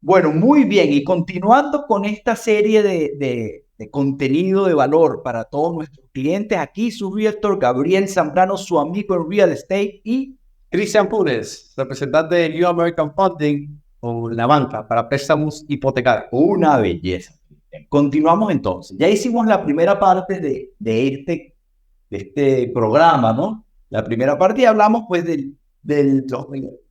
Bueno, muy bien. Y continuando con esta serie de contenido de valor para todos nuestros clientes, aquí su realtor Gabriel Zambrano, su amigo en real estate y Cristian Púrez, representante de New American Funding o la banca para préstamos hipotecarios. una belleza. Continuamos entonces. Ya hicimos la primera parte de este programa, ¿no? La primera parte y hablamos pues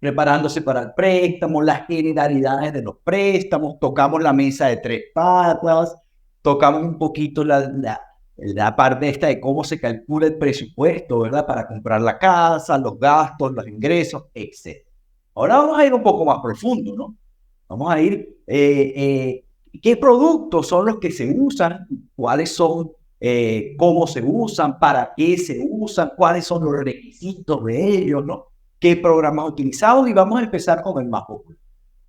preparándose para el préstamo, las generalidades de los préstamos, tocamos la mesa de tres patas, tocamos un poquito la parte esta de cómo se calcula el presupuesto, ¿verdad? Para comprar la casa, los gastos, los ingresos, etc. Ahora vamos a ir un poco más profundo, ¿no? Vamos a ir, ¿qué productos son los que se usan? ¿Cuáles son? Cómo se usan, para qué se usan, cuáles son los requisitos de ellos, ¿no? ¿Qué programas utilizados? Y vamos a empezar con el más popular,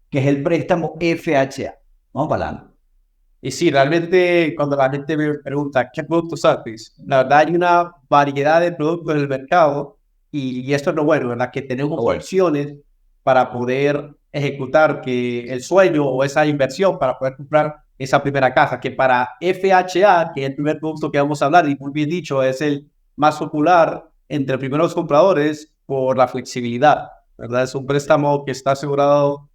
que es el préstamo FHA. Vamos para adelante. Y sí, realmente cuando la gente me pregunta qué productos haces, la verdad hay una variedad de productos en el mercado y esto es lo bueno, ¿verdad? Que tenemos opciones para poder ejecutar que el sueño o esa inversión para poder comprar esa primera casa, que para FHA, que es el primer producto que vamos a hablar y muy bien dicho, es el más popular entre primeros compradores por la flexibilidad, ¿verdad? Es un préstamo que está asegurado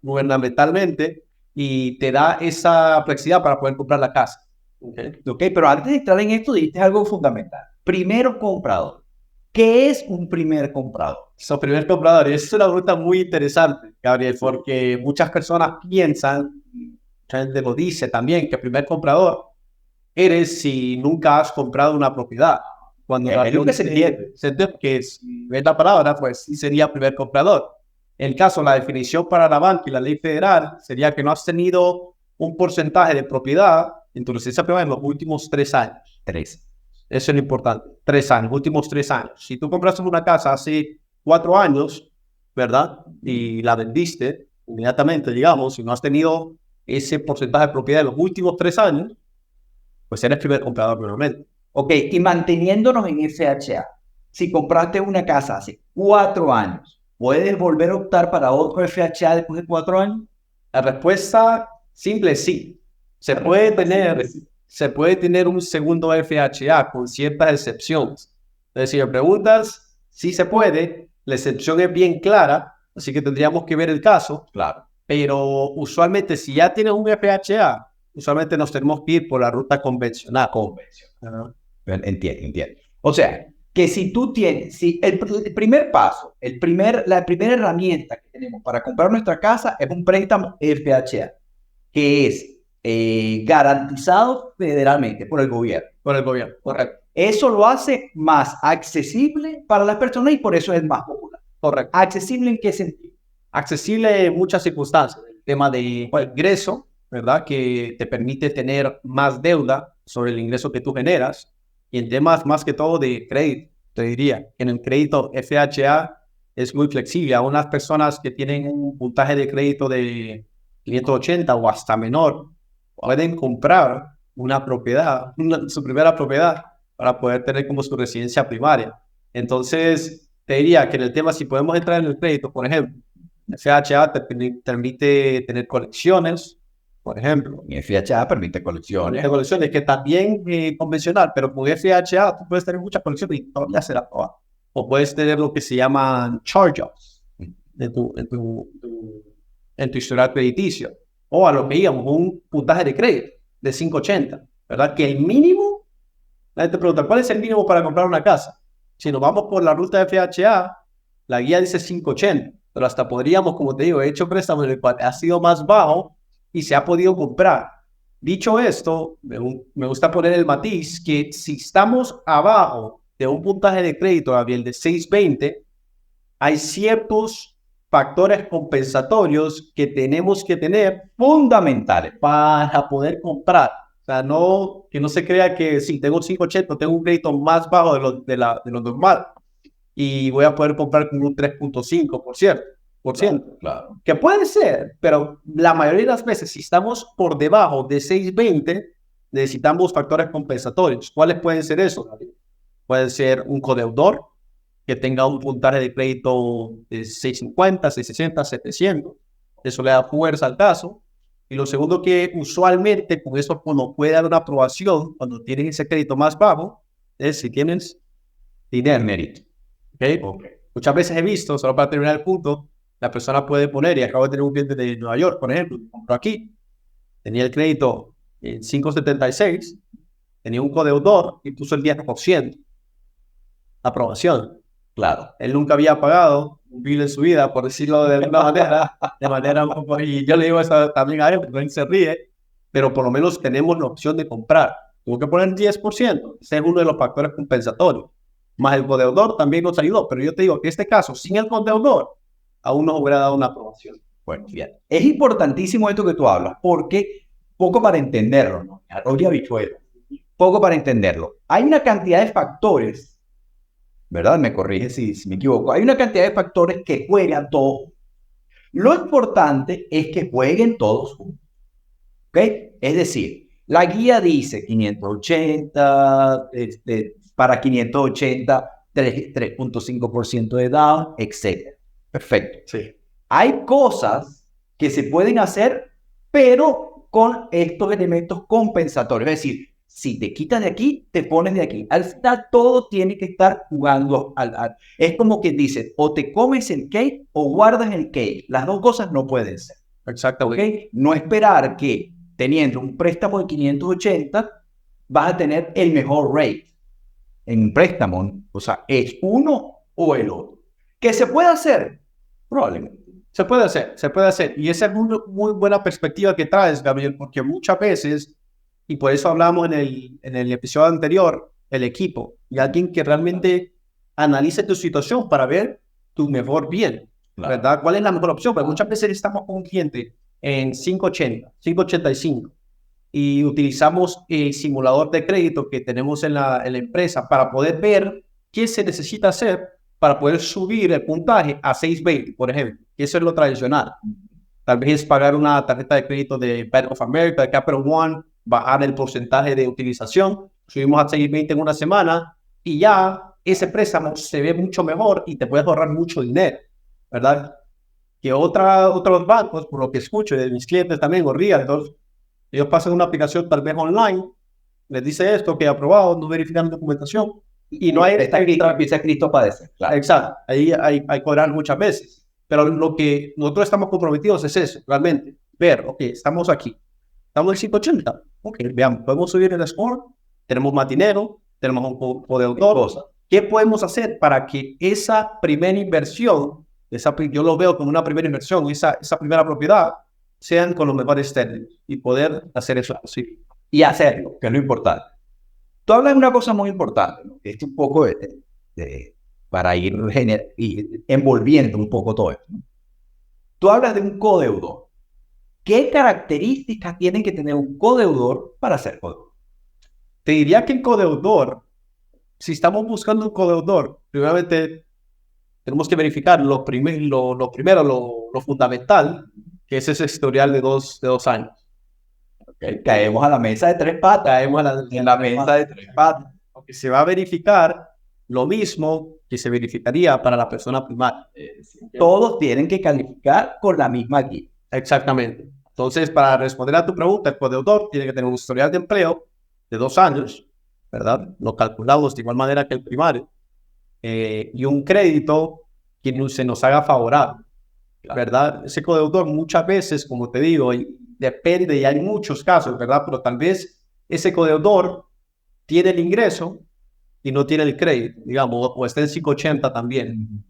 gubernamentalmente y te da esa flexibilidad para poder comprar la casa. Ok, pero antes de entrar en esto, dijiste algo fundamental. Primero comprador. ¿Qué es un primer comprador? So, primer comprador, es una pregunta muy interesante, Gabriel, porque muchas personas piensan, mucha gente lo dice también, que primer comprador eres si nunca has comprado una propiedad. Cuando Es lo que se entiende. se entiende que es la palabra, pues sí sería primer comprador. En el caso, la definición para la banca y la ley federal sería que no has tenido un porcentaje de propiedad en tu residencia privada en los últimos 3 años. Tres. Eso es lo importante. 3 años, últimos 3 años. Si tú compraste una casa hace 4 años, ¿verdad? Y la vendiste inmediatamente, digamos, y no has tenido ese porcentaje de propiedad en los últimos 3 años, pues eres primer comprador normalmente. Ok, y manteniéndonos en FHA, si compraste una casa hace 4 años, ¿puedes volver a optar para otro FHA después de 4 años? La respuesta simple es sí. Se puede tener un segundo FHA con ciertas excepciones. Entonces, si me preguntas, sí se puede. La excepción es bien clara, así que tendríamos que ver el caso. Claro. Pero usualmente, si ya tienes un FHA, usualmente nos tenemos que ir por la ruta convencional. Convencional. Entiendo, entiendo. O sea, que si tú tienes, si el primer paso, la primera herramienta que tenemos para comprar nuestra casa es un préstamo FHA, que es garantizado federalmente por el gobierno. Por el gobierno, correcto. Eso lo hace más accesible para las personas y por eso es más popular. Correcto. ¿Accesible en qué sentido? Accesible en muchas circunstancias. El tema de ingreso, ¿verdad? Que te permite tener más deuda sobre el ingreso que tú generas. Y en temas más que todo de crédito, te diría. En el crédito FHA es muy flexible. A unas personas que tienen un puntaje de crédito de 580 o hasta menor, pueden comprar una propiedad, su primera propiedad, para poder tener como su residencia primaria. Entonces, te diría que en el tema, si podemos entrar en el crédito, por ejemplo, FHA te permite tener colecciones, por ejemplo. Y FHA permite colecciones. De colecciones que también convencional, pero con FHA tú puedes tener muchas colecciones y todavía se la toda. O puedes tener lo que se llaman charge-offs en tu historial crediticio. O a lo que digamos, un puntaje de crédito de 580, ¿verdad? Que el mínimo, la gente pregunta, ¿cuál es el mínimo para comprar una casa? Si nos vamos por la ruta de FHA, la guía dice 580, pero hasta podríamos, como te digo, he hecho préstamos en el cual ha sido más bajo y se ha podido comprar. Dicho esto, me gusta poner el matiz que si estamos abajo de un puntaje de crédito, Gabriel, de 620, hay ciertos factores compensatorios que tenemos que tener fundamentales para poder comprar. O sea, no, que no se crea que si tengo 580, tengo un crédito más bajo de lo normal y voy a poder comprar con un 3.5%. Claro. Que puede ser, pero la mayoría de las veces, si estamos por debajo de 620, necesitamos factores compensatorios. ¿Cuáles pueden ser esos? Puede ser un codeudor que tenga un puntaje de crédito de 650, 660, 700. eso le da fuerza al caso. Y lo segundo que usualmente con eso uno puede dar una aprobación cuando tienen ese crédito más bajo es si tienes dinero. Mérito. ¿Okay? Ok. Muchas veces he visto, solo para terminar el punto, la persona puede poner, y acabo de tener un cliente de Nueva York, por ejemplo, que compró aquí, tenía el crédito en 576, tenía un codeudor y puso el 10%. Aprobación. Claro. Él nunca había pagado un bill en su vida, por decirlo de alguna manera, y yo le digo eso también a él, porque él se ríe, pero por lo menos tenemos la opción de comprar. Tuvo que poner 10%, ese es uno de los factores compensatorios. Más el codeudor también nos ayudó, pero yo te digo que en este caso, sin el codeudor, aún nos hubiera dado una aprobación. Bueno, bien. Es importantísimo esto que tú hablas, porque poco para entenderlo, ¿no? Arroz y habichuela. Poco para entenderlo. Hay una cantidad de factores, ¿verdad? Me corrige si me equivoco. Hay una cantidad de factores que juegan todos. Lo importante es que jueguen todos juntos. ¿Ok? Es decir, la guía dice 580, para 580, 3.5% de down, etc. Perfecto. Sí. Hay cosas que se pueden hacer, pero con estos elementos compensatorios. Es decir, si te quitas de aquí, te pones de aquí. Al final, todo tiene que estar jugando. Es como que dice, o te comes el cake o guardas el cake. Las dos cosas no pueden ser. Exactamente. ¿Okay? No esperar que teniendo un préstamo de 580, vas a tener el mejor rate en un préstamo. O sea, es uno o el otro. ¿Qué se puede hacer? Probablemente. Se puede hacer. Y esa es una muy buena perspectiva que traes, Gabriel, porque muchas veces, y por eso hablamos en el episodio anterior, el equipo, y alguien que realmente analice tu situación para ver tu mejor bien, Claro. ¿verdad? ¿Cuál es la mejor opción? Porque muchas veces estamos con un cliente en 580, 585, y utilizamos el simulador de crédito que tenemos en la empresa para poder ver qué se necesita hacer para poder subir el puntaje a 620, por ejemplo. Eso es lo tradicional. Tal vez es pagar una tarjeta de crédito de Bank of America, de Capital One, bajar el porcentaje de utilización, subimos a 620 en una semana y ya ese préstamo se ve mucho mejor y te puedes ahorrar mucho dinero, ¿verdad? Que otros bancos, por lo que escucho de mis clientes también, o realtors, ellos pasan una aplicación tal vez online, les dice esto, que aprobado, no verifican documentación, y no hay... Empieza escrito a padecer. Claro. Exacto, ahí hay cobrar muchas veces. Pero lo que nosotros estamos comprometidos es eso, realmente. Ver, ok, estamos aquí. Estamos en 580. Ok, veamos, podemos subir el score, tenemos más dinero, tenemos un poco de autor. ¿Qué podemos hacer para que esa primera inversión, yo lo veo como una primera inversión, esa primera propiedad, sean con los mejores términos y poder hacer eso posible? Y hacerlo, que es lo importante. Tú hablas de una cosa muy importante, ¿no? Este un poco para ir envolviendo un poco todo esto, ¿no? Tú hablas de un codeudor. ¿Qué características tiene que tener un codeudor para ser codeudor? Te diría que el codeudor, si estamos buscando un codeudor, primeramente tenemos que verificar lo fundamental, que es ese historial de dos años. Okay. Caemos a la mesa de tres patas. Caemos en la mesa de tres patas. Porque se va a verificar lo mismo que se verificaría para la persona primaria. Todos tienen que calificar con la misma guía. Exactamente. Entonces, para responder a tu pregunta, el codeudor tiene que tener un historial de empleo de 2 años, ¿verdad? Lo calculamos de igual manera que el primario. Y un crédito que se nos haga favorable, ¿verdad? Ese codeudor muchas veces, como te digo, depende, y hay muchos casos, ¿verdad? Pero tal vez ese codeudor tiene el ingreso y no tiene el crédito, digamos, o está en 580 también.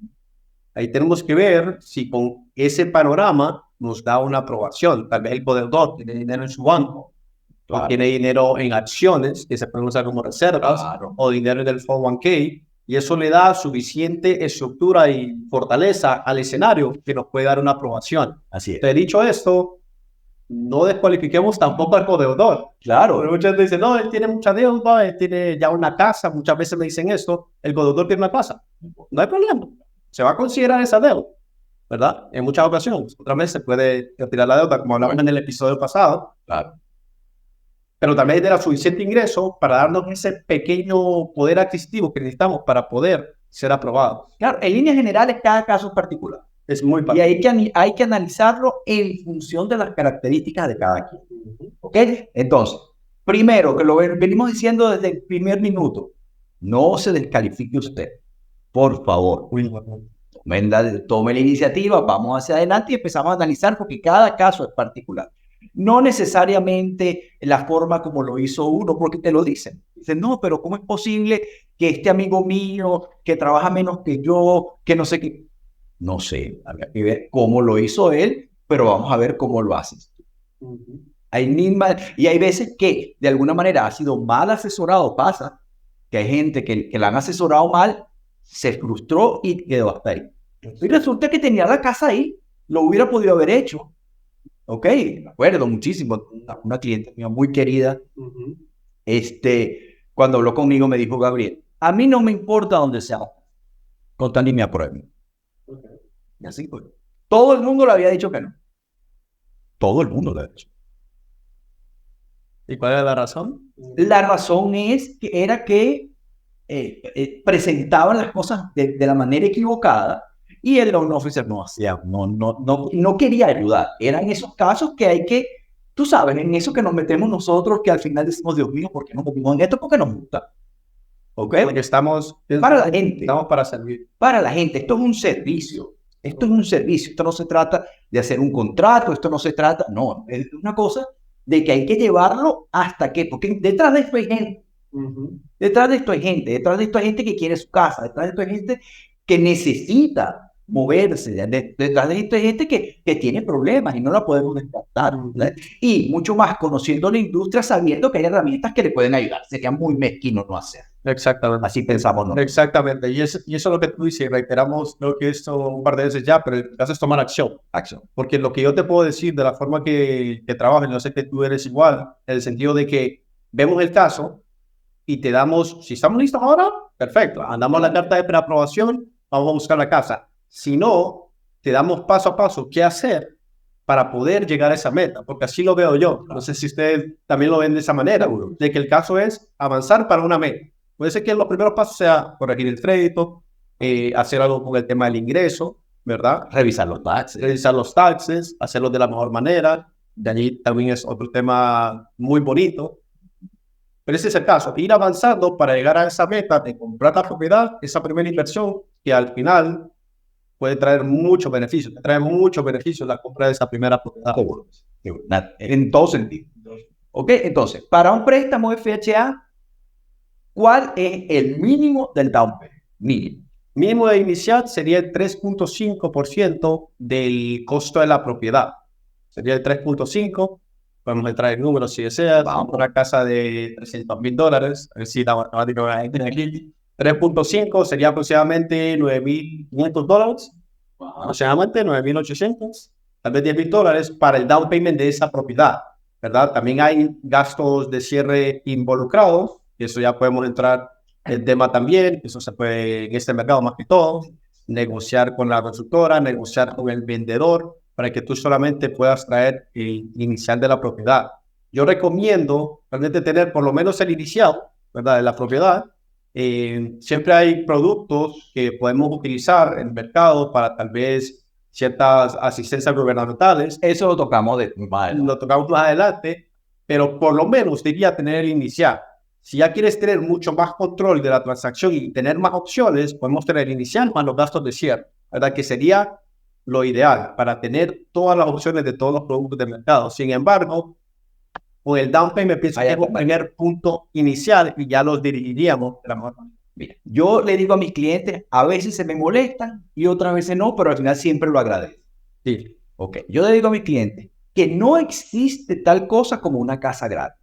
Ahí tenemos que ver si con ese panorama nos da una aprobación. Tal vez el codeudor tiene dinero en su banco, o tiene dinero en acciones que se pueden usar como reservas, o dinero en el 401k, y eso le da suficiente estructura y fortaleza al escenario que nos puede dar una aprobación. Así es. Te he dicho esto, no descualifiquemos tampoco al codeudor. Claro. Pero muchas veces dicen, no, él tiene mucha deuda, él tiene ya una casa. Muchas veces me dicen esto, el codeudor tiene una casa. No hay problema. Se va a considerar esa deuda, ¿verdad? En muchas ocasiones. Otras veces se puede retirar la deuda, como hablamos en el episodio pasado. Claro. Pero también de la suficiente ingreso para darnos ese pequeño poder adquisitivo que necesitamos para poder ser aprobados. Claro, en líneas generales, cada caso es particular. Es muy Y particular. hay que analizarlo en función de las características de cada quien. ¿Ok? Entonces, primero, que lo venimos diciendo desde el primer minuto, no se descalifique usted, por favor. Tome la iniciativa, vamos hacia adelante y empezamos a analizar porque cada caso es particular. No necesariamente la forma como lo hizo uno, porque te lo dicen. Dicen, no, pero ¿cómo es posible que este amigo mío, que trabaja menos que yo, que no sé qué? No sé, habría que ver cómo lo hizo él, pero vamos a ver cómo lo haces. Y hay veces que de alguna manera ha sido mal asesorado, pasa, que hay gente que la han asesorado mal, se frustró y quedó hasta ahí. Y resulta que tenía la casa ahí, lo hubiera podido haber hecho. Ok, me acuerdo muchísimo. Una cliente mía muy querida, cuando habló conmigo me dijo, Gabriel, a mí no me importa dónde sea, con tal y me aprueben. Y así fue. Todo el mundo le había dicho que no. Todo el mundo le había dicho. ¿Y cuál es la razón? La razón era que presentaban las cosas de la manera equivocada y el loan officer no hacía, no quería ayudar. Eran esos casos que hay que, tú sabes, en eso que nos metemos nosotros, que al final decimos, Dios mío, ¿por qué nos metimos en esto? Porque nos gusta. ¿Ok? Porque estamos Para la gente. Estamos para servir. Para la gente. Esto es un servicio. Esto es un servicio. Esto no se trata de hacer un contrato. Esto no se trata, no. Es una cosa de que hay que llevarlo hasta que, porque detrás de esto hay gente. Detrás de esto hay gente, detrás de esto hay gente que quiere su casa, detrás de esto hay gente que necesita moverse, detrás de esto hay gente que tiene problemas y no la podemos descartar. ¿Verdad? Y mucho más conociendo la industria, sabiendo que hay herramientas que le pueden ayudar. Sería muy mezquino no hacer. Exactamente. Así pensamos, ¿no? Exactamente. Y eso es lo que tú dices, reiteramos, creo que esto un par de veces ya, pero el caso es tomar acción. Acción. Porque lo que yo te puedo decir de la forma que trabajas, no sé que tú eres igual, en el sentido de que vemos el caso y te damos, si estamos listos ahora, perfecto, andamos la carta de preaprobación, vamos a buscar la casa. Si no, te damos paso a paso qué hacer para poder llegar a esa meta, porque así lo veo yo. No sé si ustedes también lo ven de esa manera, de que el caso es avanzar para una meta. Puede ser que los primeros pasos sea corregir el crédito, hacer algo con el tema del ingreso, ¿verdad? Revisar los taxes, hacerlo de la mejor manera. De allí también es otro tema muy bonito. Pero ese es el caso, ir avanzando para llegar a esa meta de comprar la propiedad, esa primera inversión que al final puede traer muchos beneficios, te trae muchos beneficios la compra de esa primera propiedad. En todo sentido. Ok, entonces, para un préstamo FHA, ¿cuál es el mínimo del down payment? Mínimo de inicial sería el 3.5% del costo de la propiedad. Sería el 3.5%. Podemos entrar en números si deseas. Vamos a una casa de $300,000. A ver si la matemática va a entender aquí. 3.5 sería aproximadamente $9,500. Aproximadamente $9,800. Tal vez $10,000 para el down payment de esa propiedad, ¿verdad? También hay gastos de cierre involucrados. Y eso ya podemos entrar el tema también, eso se puede en este mercado más que todo, negociar con la constructora, negociar con el vendedor, para que tú solamente puedas traer el inicial de la propiedad. Yo recomiendo realmente tener por lo menos el inicial, ¿verdad?, de la propiedad. Siempre hay productos que podemos utilizar en el mercado para tal vez ciertas asistencias gubernamentales. Eso lo tocamos más adelante, pero por lo menos debería tener el inicial. Si ya quieres tener mucho más control de la transacción y tener más opciones, podemos tener el inicial más los gastos de cierre, ¿verdad? Que sería lo ideal para tener todas las opciones de todos los productos del mercado. Sin embargo, con el down payment pienso que es un primer punto inicial y ya los dirigiríamos de la mejor manera. Mira, yo le digo a mis clientes, a veces se me molestan y otras veces no, pero al final siempre lo agradezco. Sí. Ok, yo le digo a mis clientes que no existe tal cosa como una casa gratis.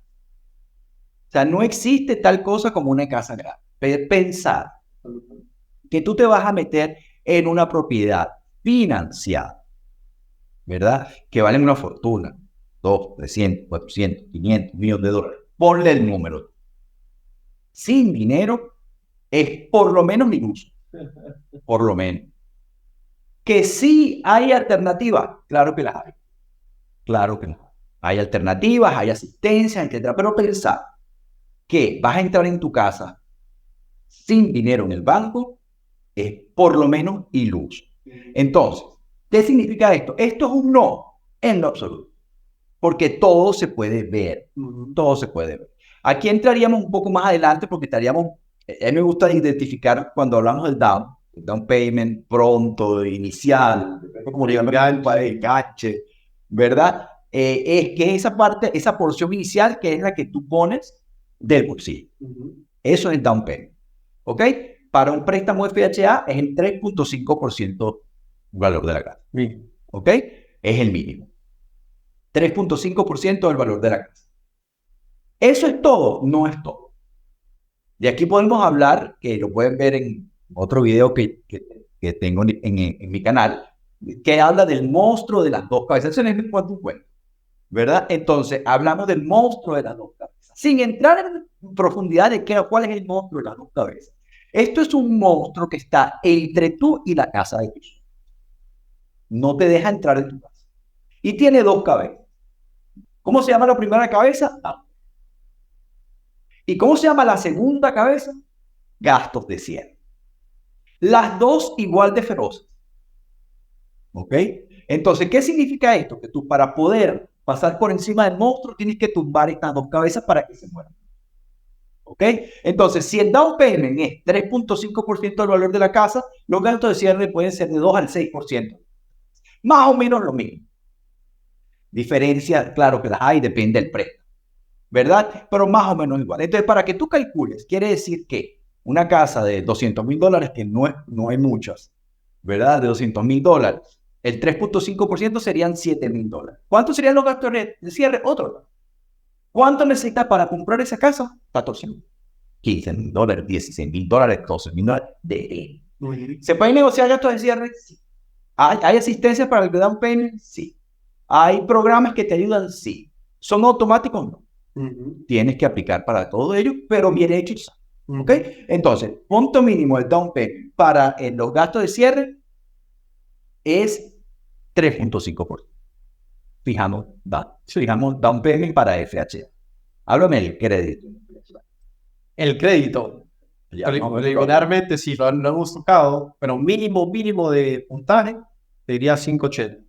O sea, no existe tal cosa como una casa gratis. Pensar que tú te vas a meter en una propiedad financiada, ¿verdad? Que valen una fortuna, 200, 300, 400, 500 millones de dólares. Ponle el número. Sin dinero es por lo menos mi uso. Por lo menos. Que sí hay alternativas, claro que las hay. Claro que no. Hay alternativas, hay asistencia, etc. Pero pensar que vas a entrar en tu casa sin dinero en el banco es por lo menos iluso. Entonces, ¿Qué significa esto? Esto es un no en lo absoluto, porque todo se puede ver, todo se puede ver. Aquí entraríamos un poco más adelante porque estaríamos, a mí me gusta identificar cuando hablamos del down payment pronto, inicial, como le llaman, enganche, ¿verdad? Es que esa parte, esa porción inicial que es la que tú pones del bolsillo. Eso es el down payment, ¿ok? Para un préstamo FHA es el 3.5% valor de la casa, ¿ok? Es el mínimo. 3.5% del valor de la casa. ¿Eso es todo? No es todo. De aquí podemos hablar, que lo pueden ver en otro video que tengo en mi canal, que habla del monstruo de las dos cabezas. Eso es cuanto cuento, ¿verdad? Entonces, hablamos del monstruo de las dos cabezas, sin entrar en profundidad de cuál es el monstruo de las dos cabezas. Esto es un monstruo que está entre tú y la casa de tus sueños. No te deja entrar en tu casa. Y tiene dos cabezas. ¿Cómo se llama la primera cabeza? ¿Y cómo se llama la segunda cabeza? Gastos de cierre. Las dos igual de feroces. ¿Ok? Entonces, ¿qué significa esto? Que tú para poder pasar por encima del monstruo tienes que tumbar estas dos cabezas para que se mueran. ¿Ok? Entonces, si el down payment es 3.5% del valor de la casa, los gastos de cierre pueden ser de 2 al 6%. Más o menos lo mismo. Diferencia, claro que las hay, depende del préstamo, ¿verdad? Pero más o menos igual. Entonces, para que tú calcules, quiere decir que una casa de $200,000, que no hay muchas, ¿verdad? De $200,000, el 3.5% serían $7,000. ¿Cuántos serían los gastos de cierre? Otro. ¿Cuánto necesitas para comprar esa casa? $14,000, $15,000, $16,000, $12,000. ¿Se pueden negociar gastos de cierre? Sí. ¿Hay asistencia para el down payment? Sí. ¿Hay programas que te ayudan? Sí. ¿Son automáticos? No. Tienes que aplicar para todo ello, pero bien hecho. ¿Ok? Entonces, punto mínimo de down payment para los gastos de cierre es 3.5%. Fijamos down payment para FHA. Háblame del crédito. El crédito. Regularmente, sí, lo hemos tocado, pero mínimo de puntaje, te diría 580.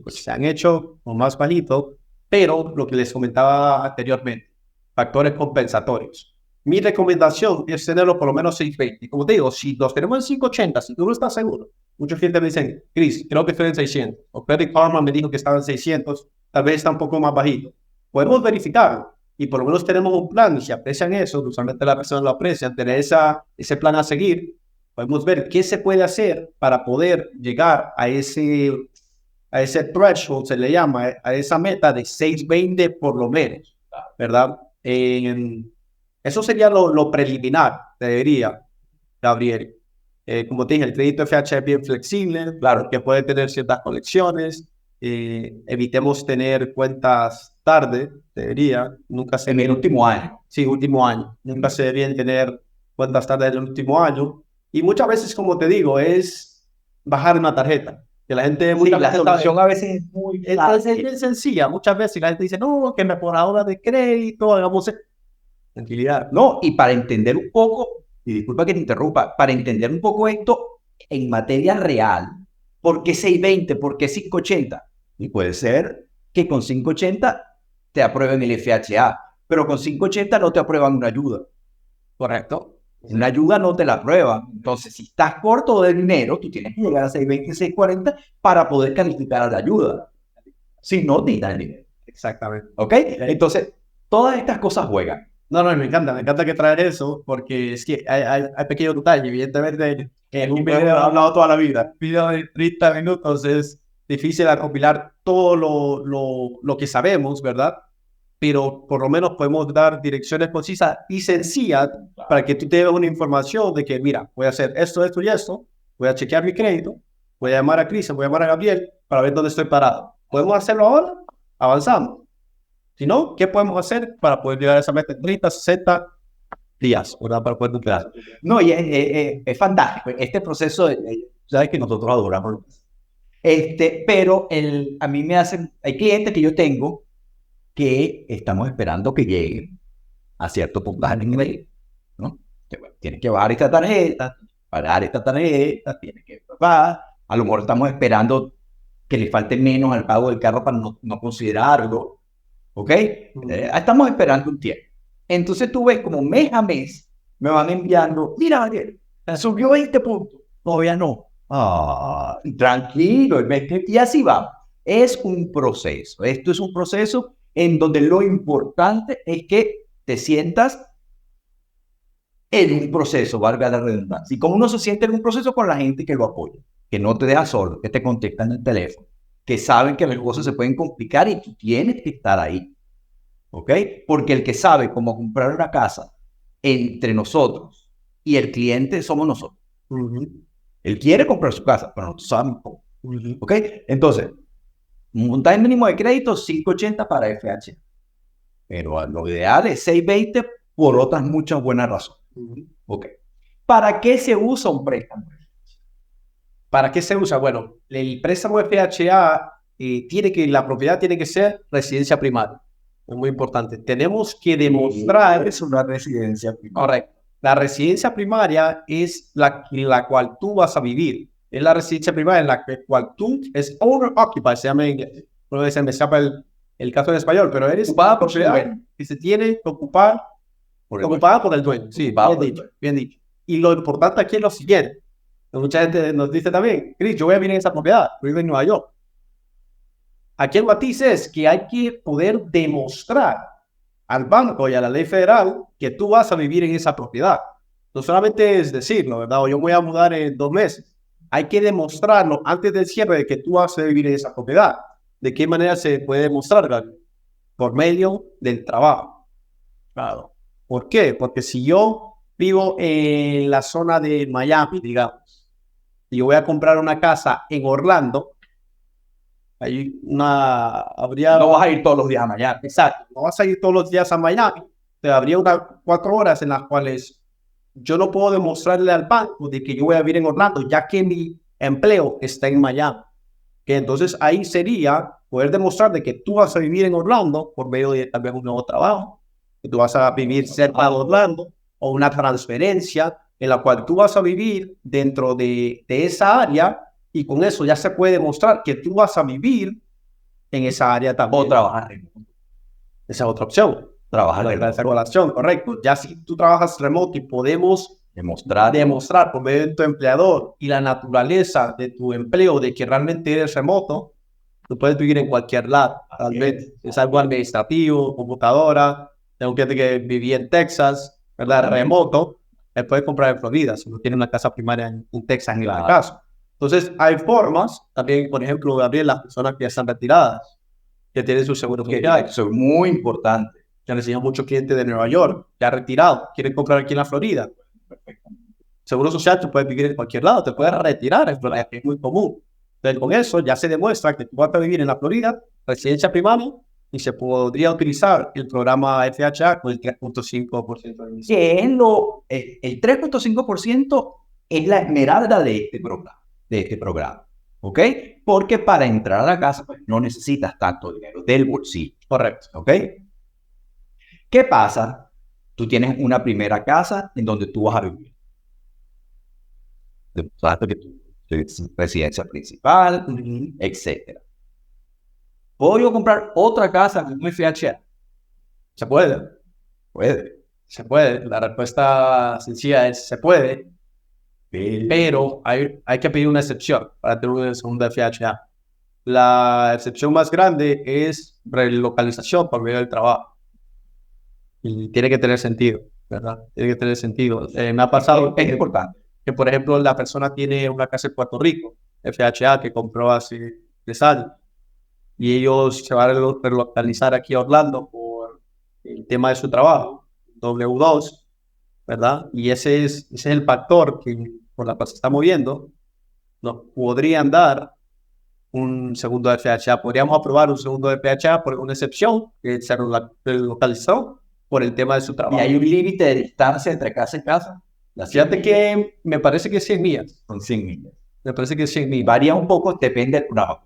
Se han hecho con más bajito, pero lo que les comentaba anteriormente, factores compensatorios. Mi recomendación es tenerlo por lo menos 620. Y como te digo, si los tenemos en 580, si tú no estás seguro, muchos clientes me dicen, Chris, creo que estoy en 600. O Credit Karma me dijo que estaba en 600, tal vez está un poco más bajito. Podemos verificarlo y por lo menos tenemos un plan. Y si aprecian eso, usualmente las personas lo aprecian, tener ese plan a seguir, podemos ver qué se puede hacer para poder llegar a ese threshold, se le llama, a esa meta de 620 por lo menos, ¿verdad? Eso sería lo preliminar, te diría, Gabriel. Como te dije, el crédito FHA es bien flexible, claro, que puede tener ciertas colecciones. Evitemos tener cuentas tarde, te diría. Nunca se En el último año. Sí, último año. Nunca se deberían tener cuentas tarde en el último año. Y muchas veces, como te digo, es bajar una tarjeta. Que la gente... la solución a veces es muy fácil. Es bien sencilla. Muchas veces la gente dice, no, que mejoradora de crédito, hagamos... Tranquilidad. No, y para entender un poco, y disculpa que te interrumpa, para entender un poco esto en materia real, ¿por qué 620? ¿Por qué 580? Y puede ser que con 580 te aprueben el FHA, pero con 580 no te aprueban una ayuda. ¿Correcto? Una ayuda no te la aprueban. Entonces, si estás corto de dinero, tú tienes que llegar a 620, 640 para poder calificar a la ayuda. Si no, te dan dinero. Exactamente. ¿Ok? Entonces, todas estas cosas juegan. No, me encanta que traer eso, porque es que hay pequeños detalles. Evidentemente, en un video he hablado toda la vida. Un video de 30 minutos es difícil recopilar todo lo que sabemos, ¿verdad? Pero por lo menos podemos dar direcciones concisas y sencillas para que tú te des una información de que, mira, voy a hacer esto y esto, voy a chequear mi crédito, voy a llamar a Cristian, voy a llamar a Gabriel para ver dónde estoy parado. ¿Podemos hacerlo ahora? Avanzamos. Si no, ¿qué podemos hacer para poder llegar a esa meta en 30, 60 días, ¿verdad? Para poder cumplir. No, y es fantástico. Este proceso, sabes que nosotros adoramos. Pero a mí me hacen, hay clientes que yo tengo que estamos esperando que lleguen a cierto puntaje en nivel, ¿no? Que, bueno, tienes que bajar esta tarjeta, pagar esta tarjeta, tienes que pagar. A lo mejor estamos esperando que le falte menos al pago del carro para no considerarlo, ¿ok? Estamos esperando un tiempo. Entonces tú ves como mes a mes me van enviando, mira, Ariel, subió 20 puntos, todavía no. Tranquilo, y así va. Es un proceso. Esto es un proceso en donde lo importante es que te sientas en un proceso, valga la redundancia. Y como uno se siente en un proceso con la gente que lo apoya, que no te deja solo, que te contestan en el teléfono, que saben que las cosas se pueden complicar y tú tienes que estar ahí. ¿Ok? Porque el que sabe cómo comprar una casa entre nosotros y el cliente somos nosotros. Él quiere comprar su casa, pero no sabemos cómo. ¿Ok? Entonces, un puntaje mínimo de crédito 580 para FHA. Pero lo ideal es 620 por otras muchas buenas razones. ¿Ok? ¿Para qué se usa un préstamo? ¿Para qué se usa? Bueno, el préstamo FHA la propiedad tiene que ser residencia primaria. Es muy importante. Tenemos que demostrar... Es una residencia primaria. Correcto. La residencia primaria es la cual tú vas a vivir. Es la residencia primaria en la cual tú es owner occupied, se llama en inglés. No me escapa el caso en español, pero eres ocupada por su dueño. que se tiene que ocupar ocupada por el dueño. Sí, bien dicho, bien dicho. Y lo importante aquí es lo siguiente. Mucha gente nos dice también, Chris, yo voy a vivir en esa propiedad, vivo en Nueva York. Aquí el matiz es que hay que poder demostrar al banco y a la ley federal que tú vas a vivir en esa propiedad. No solamente es decirlo, ¿verdad? O yo voy a mudar en 2 meses. Hay que demostrarlo antes del cierre de que tú vas a vivir en esa propiedad. ¿De qué manera se puede demostrar, Gaby? Por medio del trabajo. Claro. ¿Por qué? Porque si yo vivo en la zona de Miami, digamos, y yo voy a comprar una casa en Orlando, no vas a ir todos los días a Miami. Exacto, no vas a ir todos los días a Miami. Te habría unas 4 horas en las cuales yo no puedo demostrarle al banco de que yo voy a vivir en Orlando, ya que mi empleo está en Miami. Que entonces ahí sería poder demostrar de que tú vas a vivir en Orlando por medio de tal vez un nuevo trabajo, que tú vas a vivir cerca de Orlando, o una transferencia en la cual tú vas a vivir dentro de esa área, y con eso ya se puede demostrar que tú vas a vivir en esa área también. O trabajar remoto. Esa es otra opción. Trabajar remoto. Esa colación, correcto. Ya si tú trabajas remoto y podemos demostrar por medio de tu empleador y la naturaleza de tu empleo de que realmente eres remoto, tú puedes vivir en cualquier lado. Tal vez es algo administrativo, computadora. Tengo un cliente que vivía en Texas, ¿verdad? Remoto. Él puede comprar en Florida si no tiene una casa primaria en Texas en el caso. Entonces, hay formas, también, por ejemplo, Gabriel, las personas que ya están retiradas, que tienen su seguro social. Eso es muy importante. Ya les enseño muchos clientes de Nueva York, ya retirados, quieren comprar aquí en la Florida. Perfecto. Seguro social, tú puedes vivir en cualquier lado, te puedes retirar en Florida, que es muy común. Entonces, con eso ya se demuestra que tú vas a vivir en la Florida, residencia primaria, y se podría utilizar el programa FHA con el 3.5% de emisión. Que es el 3.5% es la esmeralda de este programa. ¿Ok? Porque para entrar a la casa pues, no necesitas tanto dinero del bolsillo. Correcto. ¿Ok? ¿Qué pasa? Tú tienes una primera casa en donde tú vas a vivir. Demostraste que tu residencia principal, etc. ¿Puedo yo comprar otra casa con un FHA? ¿Se puede? Puede. Se puede. La respuesta sencilla es se puede. Pero hay que pedir una excepción para tener una segunda FHA. La excepción más grande es relocalización por medio del trabajo. Y tiene que tener sentido, ¿verdad? Tiene que tener sentido. Me ha pasado es importante que, por ejemplo, la persona tiene una casa en Puerto Rico, FHA, que compró hace 3 años, y ellos se van a relocalizar aquí a Orlando por el tema de su trabajo, W2, ¿verdad? Y ese es el factor que por la cual se está moviendo. Nos podrían dar un segundo de FHA. Podríamos aprobar un segundo de FHA por una excepción que se relocalizó por el tema de su trabajo. ¿Y hay un límite de distancia entre casa y casa? Fíjate que me parece que 100 millas. Son 100 millas. Me parece que 100 millas. Varía un poco, depende del trabajo.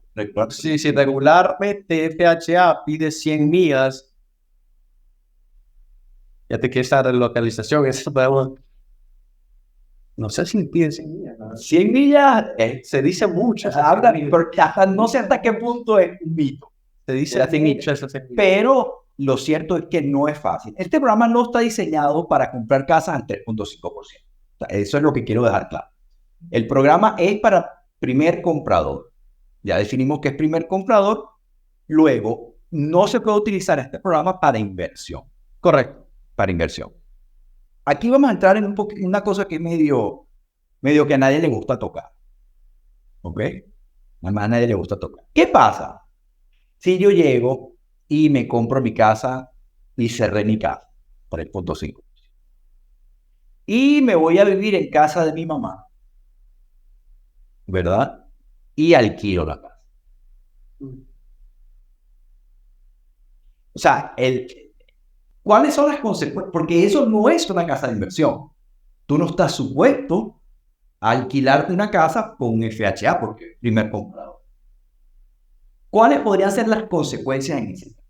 Sí, regularmente FHA pide 100 millas. Fíjate que esa relocalización, eso podemos... No sé si piden 100 millas. 100 millas se dice mucho. Habla, porque no sé hasta qué punto es un mito. Se dice 100 millas. Pero lo cierto es que no es fácil. Este programa no está diseñado para comprar casas al 3.5%. O sea, eso es lo que quiero dejar claro. El programa es para primer comprador. Ya definimos que es primer comprador. Luego, no se puede utilizar este programa para inversión. Correcto. Para inversión. Aquí vamos a entrar en una cosa que es medio que a nadie le gusta tocar. ¿Ok? A nadie le gusta tocar. ¿Qué pasa si yo llego y me compro mi casa y cerré mi casa por el 3.5%? Y me voy a vivir en casa de mi mamá, ¿verdad? Y alquilo la casa. O sea, ¿cuáles son las consecuencias? Porque eso no es una casa de inversión. Tú no estás supuesto a alquilarte una casa con un FHA porque primer comprador. ¿Cuáles podrían ser las consecuencias en ese caso?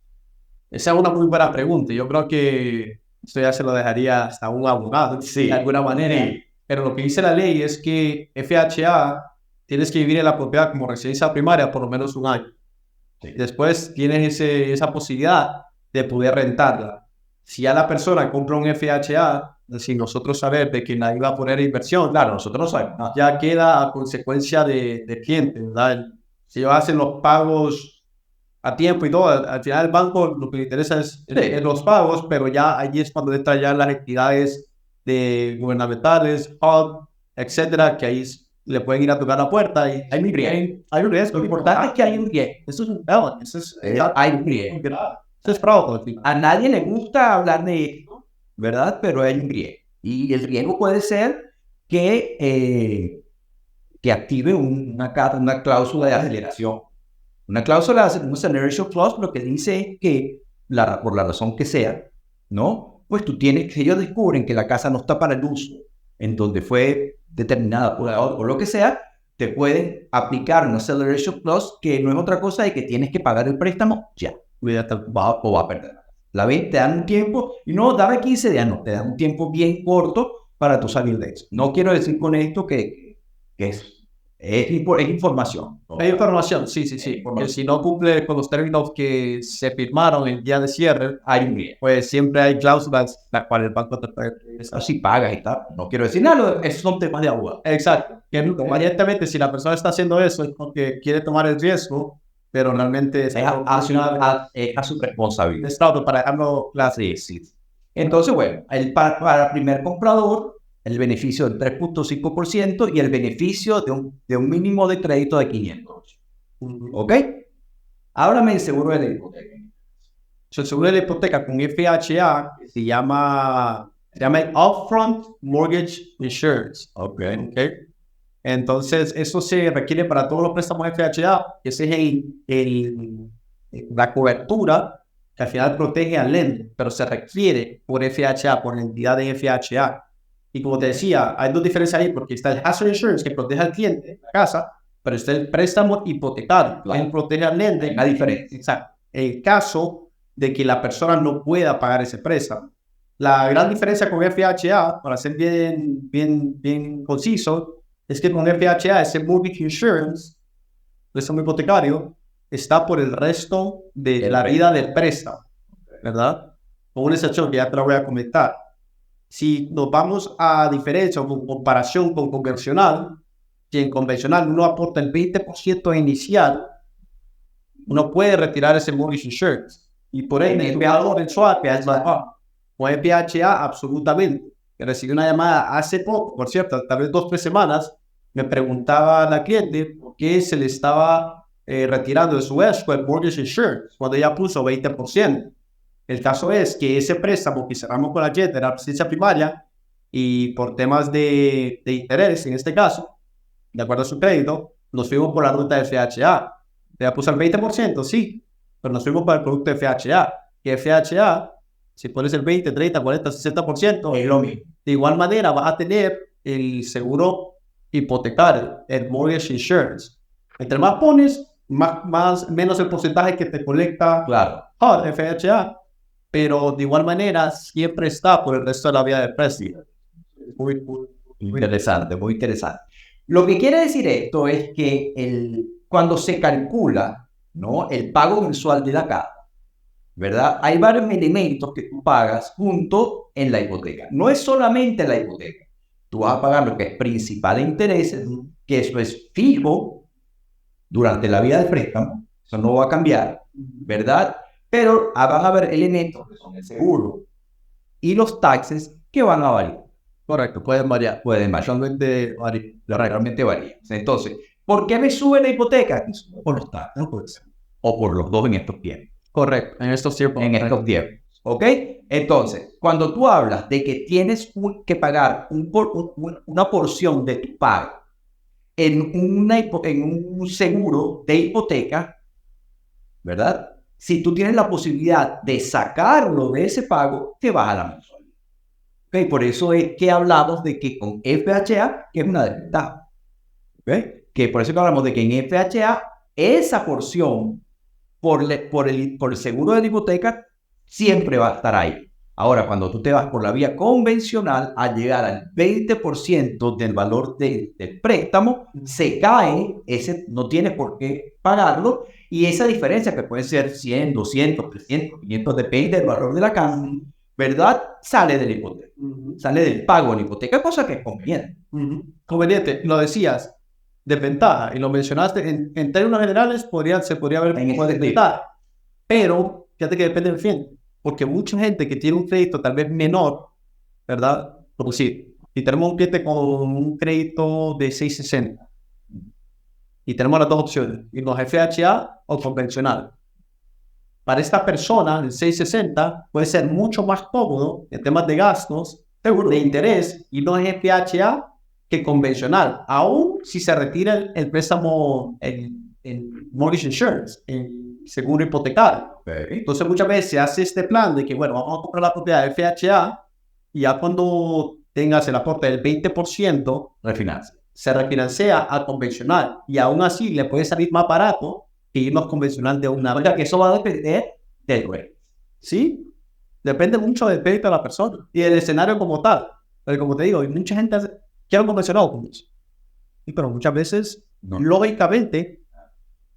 Esa es una muy buena pregunta. Yo creo que esto ya se lo dejaría hasta un abogado, de alguna manera. Sí. Pero lo que dice la ley es que FHA tienes que vivir en la propiedad como residencia primaria por lo menos un año. Sí. Después tienes esa posibilidad de poder rentarla. Si ya la persona compra un FHA, sin nosotros saber de que nadie va a poner inversión, claro, nosotros no sabemos, ya queda a consecuencia del cliente, ¿verdad? Si ellos hacen los pagos a tiempo y todo, al final el banco lo que le interesa es los pagos, pero ya allí es cuando entran ya las entidades gubernamentales, HUD, etcétera, que ahí le pueden ir a tocar la puerta y hay un riesgo. Lo importante es que hay un riesgo. Eso es un balance. Hay un riesgo. Eso es fraude. A nadie le gusta hablar de esto, ¿verdad? Pero hay un riesgo. Y el riesgo puede ser que active una cláusula de aceleración. Una cláusula de un acceleration clause lo que dice es que, por la razón que sea, ¿no? Pues tú tienes, si ellos descubren que la casa no está para el uso en donde fue determinada o lo que sea, te pueden aplicar una acceleration clause que no es otra cosa de que tienes que pagar el préstamo ya. O va a perder. La vez te dan un tiempo, y no, dame 15 días, no, te dan un tiempo bien corto para tú salir de eso. No quiero decir con esto que es información. ¿No? Es información, sí. Porque si no cumple con los términos que se firmaron el día de cierre, pues siempre hay cláusulas las cuales el banco te puede regresar. Si pagas y tal. No quiero decir nada, esos son temas de abogado. Exacto. Evidentemente, si la persona está haciendo eso es porque quiere tomar el riesgo, pero realmente es a su responsabilidad. Es claro, para dejarlo claro. Sí. Entonces, bueno, para el primer comprador, el beneficio del 3.5% y el beneficio de un mínimo de crédito de 500. ¿Ok? Háblame del seguro de la hipoteca. El seguro de la hipoteca con FHA se llama Upfront Mortgage Insurance. Okay. Entonces, eso se requiere para todos los préstamos FHA. Ese es la cobertura que al final protege al lender, pero se requiere por FHA, por la entidad de FHA. Y como te decía, hay dos diferencias ahí, porque está el Hazard Insurance que protege al cliente, la casa, pero está el préstamo hipotecario, que protege al lender. La diferencia. Exacto. En caso de que la persona no pueda pagar ese préstamo. La gran diferencia con FHA, para ser bien conciso, es que con FHA ese Mortgage Insurance, préstamo hipotecario, está por el resto de la vida del préstamo, ¿verdad? Con una excepción que ya te la voy a comentar. Si nos vamos a diferencia o comparación con convencional, si en convencional uno aporta el 20% inicial, uno puede retirar ese mortgage insurance. Y por ende, el pago mensual es más bajo. Con FHA, absolutamente. Recibí una llamada hace poco, por cierto, tal vez 2 o 3 semanas, me preguntaba la cliente por qué se le estaba retirando de su escrow el mortgage insurance cuando ella puso 20%. El caso es que ese préstamo que cerramos con la JET era residencia primaria y por temas de interés, en este caso, de acuerdo a su crédito, nos fuimos por la ruta de FHA. Ella puso el 20%, sí, pero nos fuimos para el producto de FHA. Y FHA, si pones el 20, 30, 40, 60%, es lo mismo. De igual manera vas a tener el seguro hipotecario, el mortgage insurance. Entre más pones, menos el porcentaje que te colecta FHA. Pero de igual manera siempre está por el resto de la vida del préstamo. Interesante, muy interesante. Lo que quiere decir esto es que cuando se calcula, ¿no?, el pago mensual de la casa, ¿verdad? Hay varios elementos que tú pagas junto en la hipoteca. No es solamente la hipoteca. Tú vas a pagar lo que es principal e intereses, que eso es fijo durante la vida del préstamo. Eso no va a cambiar, ¿verdad? Pero van a haber elementos que son el seguro y los taxes que van a variar. Correcto, pueden variar. Pueden variar. Realmente varían. Entonces, ¿por qué me sube la hipoteca? Por los taxes, pues, o por los dos en estos tiempos. Correcto, en estos tiempos. En estos tiempos. ¿Ok? Entonces, cuando tú hablas de que tienes que pagar una porción de tu pago en un seguro de hipoteca, ¿verdad? Si tú tienes la posibilidad de sacarlo de ese pago, te baja la mensualidad. ¿Okay? Por eso es que hablamos de que con FHA, que es una desventaja. ¿Okay? Que por eso que hablamos de que en FHA, esa porción por el seguro de la hipoteca siempre va a estar ahí. Ahora, cuando tú te vas por la vía convencional, al llegar al 20% del valor del préstamo, se cae, no tienes por qué pagarlo, y esa diferencia, que puede ser 100, 200, 300, 500, depende del valor de la casa, ¿verdad? Sale de la hipoteca, sale del pago de la hipoteca, cosa que es conveniente. Conveniente, lo decías, desventaja, y lo mencionaste, en términos generales se podría ver como desventaja, pero fíjate que depende del cliente, porque mucha gente que tiene un crédito tal vez menor, ¿verdad? Como si tenemos un cliente con un crédito de 660 y tenemos las dos opciones, irnos a FHA o convencional. Para esta persona, el 660 puede ser mucho más cómodo en temas de gastos, de interés, irnos a FHA que convencional, aún si se retira el préstamo en mortgage insurance, en seguro hipotecario. Okay. Entonces muchas veces se hace este plan de que, bueno, vamos a comprar la propiedad de FHA y ya cuando tengas el aporte del 20%, se refinancia a convencional, y aún así le puede salir más barato que irnos convencional de una vez. Que eso va a depender del crédito. ¿Sí? Depende mucho del crédito de la persona y del escenario como tal. Pero como te digo, hay mucha gente que ha convencionado con eso. Pero muchas veces, lógicamente,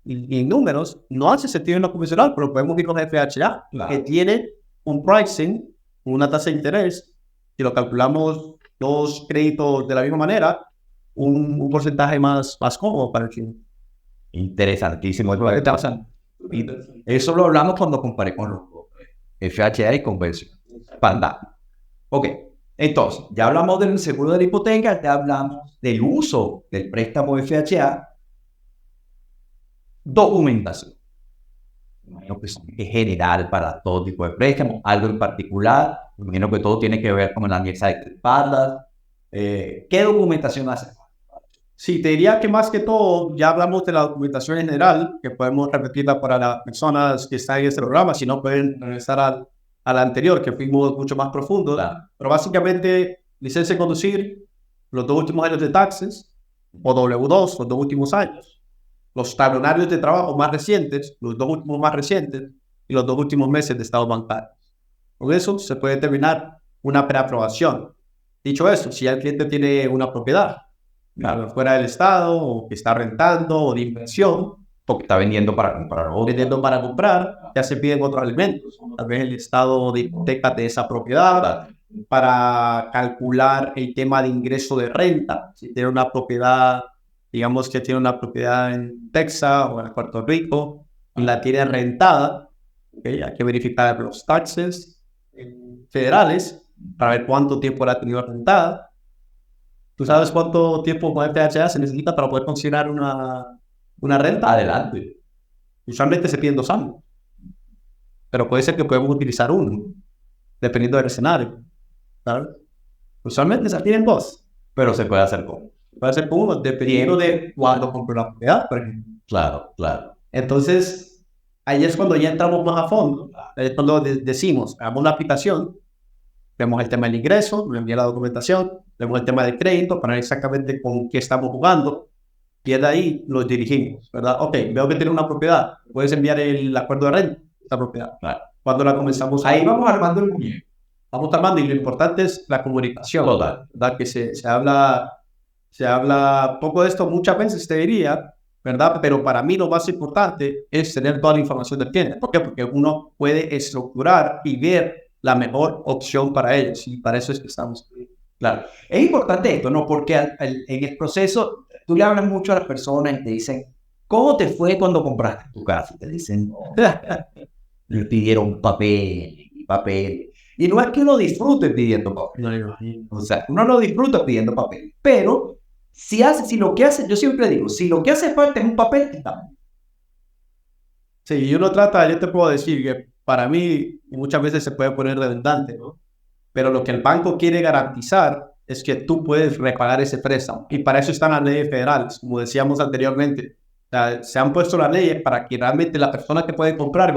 y en números, no hace sentido en lo convencional, pero podemos ir con FHA, que tiene un pricing, una tasa de interés, si lo calculamos dos créditos de la misma manera, un porcentaje más cómodo para el cliente. Interesantísimo. Eso lo hablamos cuando comparé con los FHA y convencional. Ok, entonces, ya hablamos del seguro de la hipoteca, ya hablamos del uso del préstamo FHA. Documentación. Imagino que es general para todo tipo de préstamos, algo en particular. Imagino que todo tiene que ver con la mesa de espaldas. ¿Qué documentación hace? Sí, te diría que más que todo, ya hablamos de la documentación en general, que podemos repetirla para las personas que están en este programa, si no pueden regresar al anterior, que fuimos mucho más profundo. Pero básicamente, licencia de conducir, los 2 últimos años de taxes, o W2, los 2 últimos años, los talonarios de trabajo más recientes, los 2 últimos más recientes, y los 2 últimos meses de estado bancario. Con eso se puede determinar una preaprobación. Dicho eso, si el cliente tiene una propiedad, fuera del estado, o que está rentando, o de inversión, porque está vendiendo para comprar, o vendiendo para comprar, ya se piden otros elementos, tal vez el estado de hipoteca de esa propiedad, para calcular el tema de ingreso de renta. Si tiene una propiedad, digamos que tiene una propiedad en Texas o en Puerto Rico, y la tiene rentada, ¿okay? Hay que verificar los taxes federales para ver cuánto tiempo la ha tenido rentada. ¿Tú sabes cuánto tiempo con FHA se necesita para poder considerar una renta? Adelante. Usualmente se piden 2 años. Pero puede ser que podemos utilizar 1, dependiendo del escenario. ¿Sabes? Usualmente se piden 2. Pero se puede hacer con. Puede ser con 1, dependiendo de cuándo compró la propiedad, por ejemplo. Claro. Entonces, ahí es cuando ya entramos más a fondo. Es cuando decimos, hagamos una aplicación, vemos el tema del ingreso, nos envía la documentación, vemos el tema del crédito para ver exactamente con qué estamos jugando, y de ahí los dirigimos, ¿verdad? Ok, veo que tiene una propiedad, puedes enviar el acuerdo de renta, esta propiedad. Claro. Cuando la comenzamos ahí vamos armando el muñeco. vamos armando y lo importante es la comunicación. Total. ¿Verdad? Que se habla poco de esto muchas veces, te diría, ¿verdad? Pero para mí lo más importante es tener toda la información del cliente. ¿Por qué? Porque uno puede estructurar y ver la mejor opción para ellos. Y para eso es que estamos. Claro. Es importante esto, ¿no? Porque en el proceso, tú le hablas mucho a las personas y te dicen, ¿cómo te fue cuando compraste tu casa? Y te dicen, no, le pidieron papel, papel. Y no es que uno disfrute pidiendo papel. No, O sea, uno no disfruta pidiendo papel. Pero si lo que hace, yo siempre digo, si lo que hace falta es un papel, está bien. sí, y uno trata, yo te puedo decir que para mí, y muchas veces se puede poner redundante, ¿no? Pero lo que el banco quiere garantizar es que tú puedes repagar ese préstamo. Y para eso están las leyes federales, como decíamos anteriormente. O sea, se han puesto las leyes para que realmente la persona que puede comprar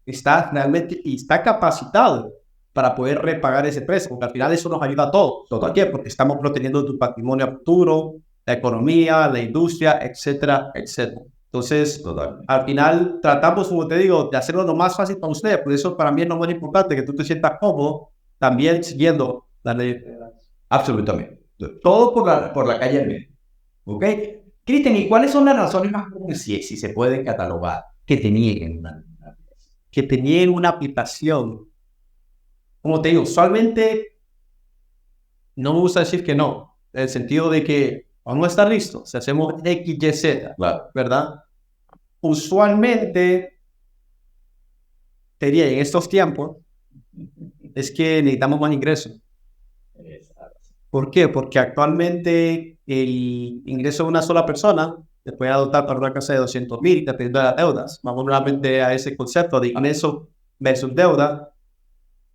está realmente y está capacitado para poder repagar ese préstamo, porque al final eso nos ayuda a todos. ¿Por qué? Porque estamos protegiendo tu patrimonio a futuro, la economía, la industria, etcétera, etcétera. Entonces, al final tratamos, como te digo, de hacerlo lo más fácil para ustedes. Por eso para mí es lo más importante, que tú te sientas cómodo también siguiendo la ley. Absolutamente. Todo por la calle del medio. ¿Ok? Cristian, ¿y cuáles son las razones más comunes, si se puede catalogar, que te nieguen que te nieguen una aplicación? Como te digo, usualmente no me gusta decir que no, en el sentido de que vamos a estar listos, si hacemos X, Y, Z, Claro. ¿verdad? Usualmente, te diría, en estos tiempos, es que necesitamos más ingresos. ¿Por qué? Porque actualmente el ingreso de una sola persona te puede adoptar para una casa de 200,000, dependiendo de las deudas. Vamos nuevamente a ese concepto de ingreso versus deuda.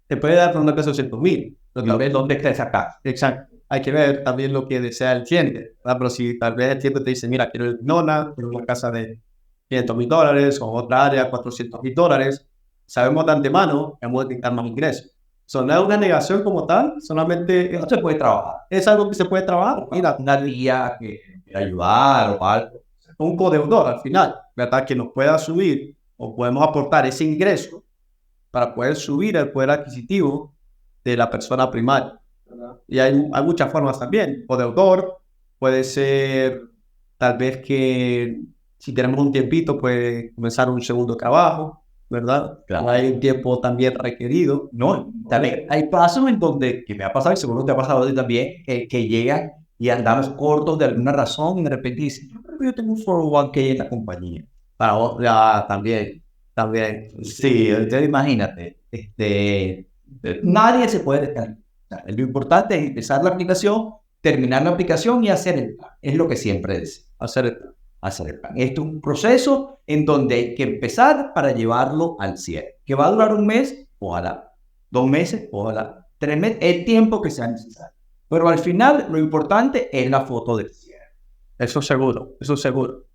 Te puede dar para una casa de 200,000. Pero tal vez dónde está esa casa. Exacto. Hay que ver también lo que desea el cliente, ¿verdad? Pero si tal vez el cliente te dice, mira, quiero quiero una casa de $500,000 o otra área, $400,000, sabemos de antemano que vamos a necesitar más ingresos. So, no es una negación como tal, solamente No se puede trabajar. es algo que se puede trabajar. Mira, Una guía que ayudar o algo. un codeudor al final, ¿verdad? Que nos pueda subir o podemos aportar ese ingreso para poder subir el poder adquisitivo de la persona primaria. Y hay muchas formas también. Codeudor puede ser tal vez que si tenemos un tiempito puede comenzar un segundo trabajo, ¿verdad? Claro. Hay un tiempo también requerido. No, también hay pasos en donde, que me ha pasado y seguro te ha pasado a ti también, que llegan y andamos cortos de alguna razón y de repente dicen, yo tengo un 401k en la compañía. Para otra también. Sí, entonces imagínate, nadie se puede descargar. Lo importante es empezar la aplicación, terminar la aplicación y hacer el plan. Es lo que siempre decimos. Hacer el plan. Hacer el plan. Esto es un proceso en donde hay que empezar para llevarlo al cierre. Que va a durar un mes, ojalá 2 meses, ojalá 3 meses, el tiempo que sea necesario. Pero al final lo importante es la foto del cierre. Eso seguro,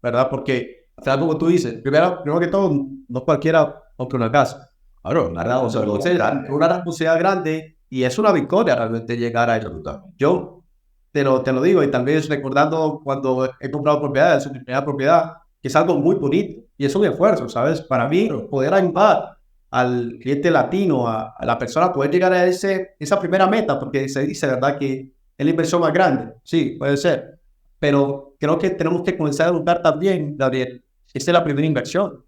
¿verdad? Porque, o sea, como tú dices, primero que todo, no cualquiera compra una casa. Claro, Una responsabilidad grande y es una victoria realmente llegar a eso. Yo te lo digo y tal vez recordando cuando he comprado propiedades, mi primera propiedad, que es algo muy bonito y es un esfuerzo, ¿sabes? Para mí, poder ayudar al cliente latino, a la persona, poder llegar a esa primera meta, porque se dice, ¿verdad? Que es la inversión más grande. Sí, puede ser. Pero creo que tenemos que comenzar a educar también, Gabriel. Esta es la primera inversión.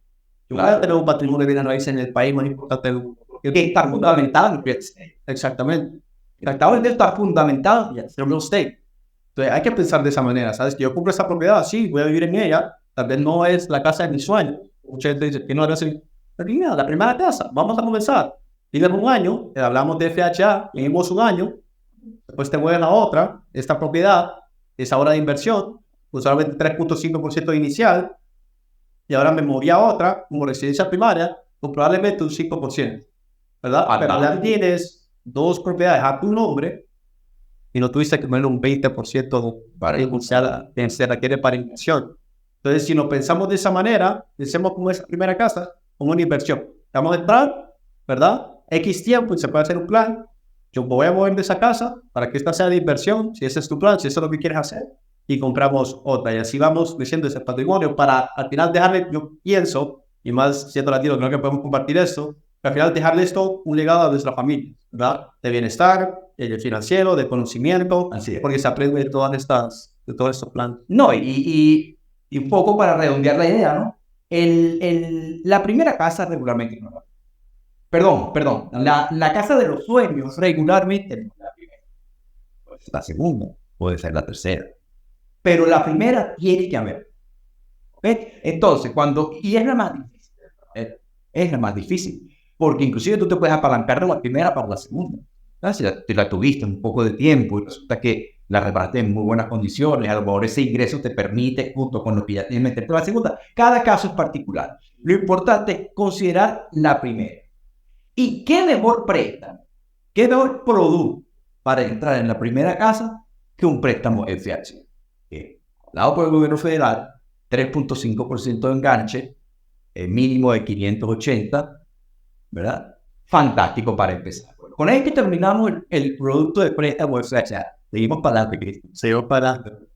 Yo voy a tener un patrimonio de bienes raíces en el país más importante del mundo. Que está fundamentado en real estate. Exactamente. Exactamente, está fundamentado en real estate. Entonces hay que pensar de esa manera, ¿sabes? Que yo compro esa propiedad, sí, voy a vivir en ella, tal vez no es la casa de mis sueños. Mucha gente dice que no es la primera casa, vamos a comenzar. Díganme un año, hablamos de FHA, vivimos un año, después te mueves a otra, esta propiedad es ahora de inversión, pues solamente 3.5% inicial, y ahora me moví a otra, como residencia primaria, con probablemente un 5%, ¿verdad? Pero ya tienes 2 propiedades a tu nombre, y no tuviste que poner un 20% para iniciar, se requiere para inversión. Entonces, si nos pensamos de esa manera, pensemos como esa primera casa, como una inversión. Vamos a entrar, ¿verdad? X tiempo y se puede hacer un plan. Yo voy a mover de esa casa para que esta sea de inversión, si ese es tu plan, si eso es lo que quieres hacer, y compramos otra. Y así vamos creciendo ese patrimonio para al final dejarle, yo pienso, y más siendo latino, creo que podemos compartir esto, Al final, dejarle esto un legado a nuestra familia, ¿verdad? De bienestar, financiero, de conocimiento, Así es. porque se aprende de todos estos planes. No, y un poco para redondear la idea, ¿no? La primera casa regularmente no. Perdón. La casa de los sueños regularmente no es la primera. Puede ser la segunda, puede ser la tercera. Pero la primera tiene que haber. ¿Ok? Entonces, y es la más difícil. Es la más difícil. Porque inclusive tú te puedes apalancar de la primera para la segunda. Si la tuviste un poco de tiempo y resulta que la reparaste en muy buenas condiciones, a lo mejor ese ingreso te permite, junto con lo que ya tienes, meterte a la segunda. Cada caso es particular. Lo importante es considerar la primera. ¿Y qué mejor préstamo, qué mejor producto para entrar en la primera casa que un préstamo FHA? Dado por el gobierno federal, 3.5% de enganche, mínimo de 580, ¿verdad? Fantástico para empezar. Con esto terminamos el producto de préstamo FHA. Seguimos para adelante, Cristian. Seguimos para adelante.